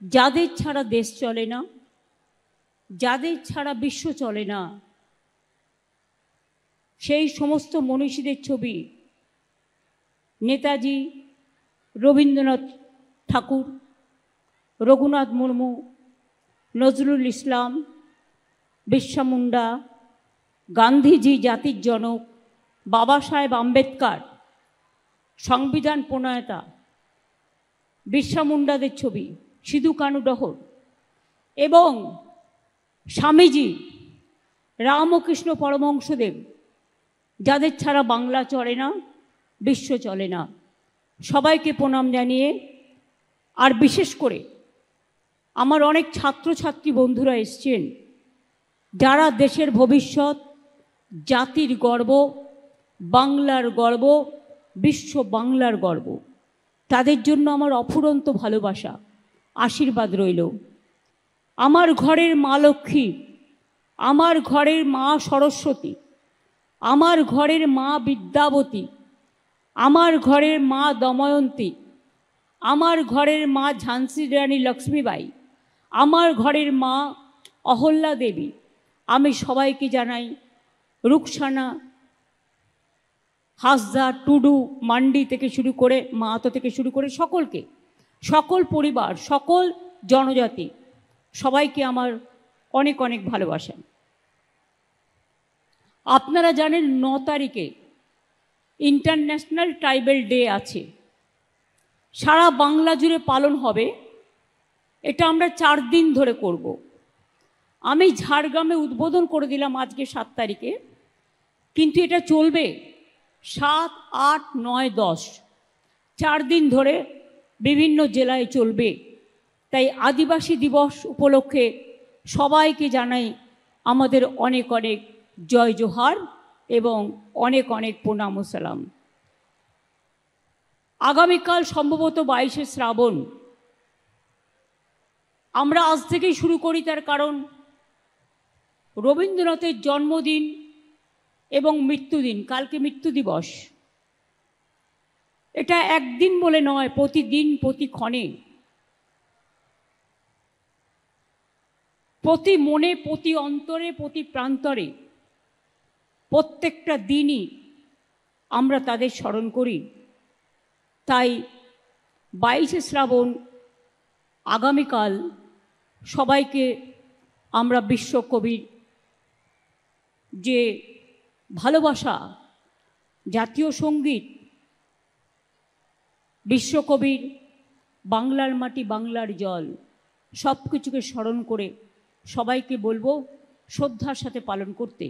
যাদের ছাড়া দেশ চলে না, যাদের ছাড়া বিশ্ব চলে না, সেই সমস্ত মনীষীদের ছবি নেতাজি, রবীন্দ্রনাথ ঠাকুর, রঘুনাথ মুর্মু, নজরুল ইসলাম, বিরসা মুন্ডা, গান্ধীজি জাতির জনক, বাবা সাহেব আম্বেদকর, সংবিধান প্রণেতা, বিরসা মুন্ডাদের ছবি, সিধু কানু ডহর এবং স্বামীজি, রামকৃষ্ণ পরমহংসদেব, যাদের ছাড়া বাংলা চলে না, বিশ্ব চলে না, সবাইকে প্রণাম জানিয়ে, আর বিশেষ করে আমার অনেক ছাত্রছাত্রী বন্ধুরা এসছেন যারা দেশের ভবিষ্যৎ, জাতির গর্ব, বাংলার গর্ব, বিশ্ব বাংলার গর্ব, তাদের জন্য আমার অফুরন্ত ভালোবাসা, আশীর্বাদ রইল। আমার ঘরের মা লক্ষ্মী, আমার ঘরের মা সরস্বতী, আমার ঘরের মা বিদ্যাবতী, আমার ঘরের মা দময়ন্তী, আমার ঘরের মা ঝান্সি রানী লক্ষ্মীবাই, আমার ঘরের মা অহল্যা দেবী, আমি সবাইকে জানাই, রুকসানা, হাসদা, টুডু, মান্ডি থেকে শুরু করে, মাহাতো থেকে শুরু করে সকলকে, সকল পরিবার, সকল জনজাতি, সবাইকে আমার অনেক অনেক ভালোবাসা। আপনারা জানেন 9 তারিখে ইন্টারন্যাশনাল ট্রাইবাল ডে আছে, সারা বাংলা জুড়ে পালন হবে। এটা আমরা 4 দিন ধরে করব। আমি ঝাড়গ্রামে উদ্বোধন করে দিলাম আজকে 7 তারিখে, কিন্তু এটা চলবে 7, 8, 9, 10, 4 দিন ধরে বিভিন্ন জেলায় চলবে। তাই আদিবাসী দিবস উপলক্ষে সবাইকে জানাই আমাদের অনেক অনেক জয় জোহার এবং অনেক অনেক প্রণাম ও সালাম। আগামীকাল সম্ভবত 22শে শ্রাবণ, আমরা আজ থেকেই শুরু করি, তার কারণ রবীন্দ্রনাথের জন্মদিন এবং মৃত্যুদিন, কালকে মৃত্যু দিবস। এটা একদিন বলে নয়, প্রতিদিন, প্রতিক্ষণে, প্রতি মনে, প্রতি অন্তরে, প্রতি প্রান্তরে, প্রত্যেকটা দিনই আমরা তাদের স্মরণ করি। তাই 22শে শ্রাবণ আগামীকাল সবাইকে আমরা বিশ্বকবির যে ভালোবাসা, জাতীয় সঙ্গীত, বিশ্বকবির বাংলার মাটি বাংলার জল, সব কিছুকে স্মরণ করে সবাইকে বলবো শ্রদ্ধার সাথে পালন করতে।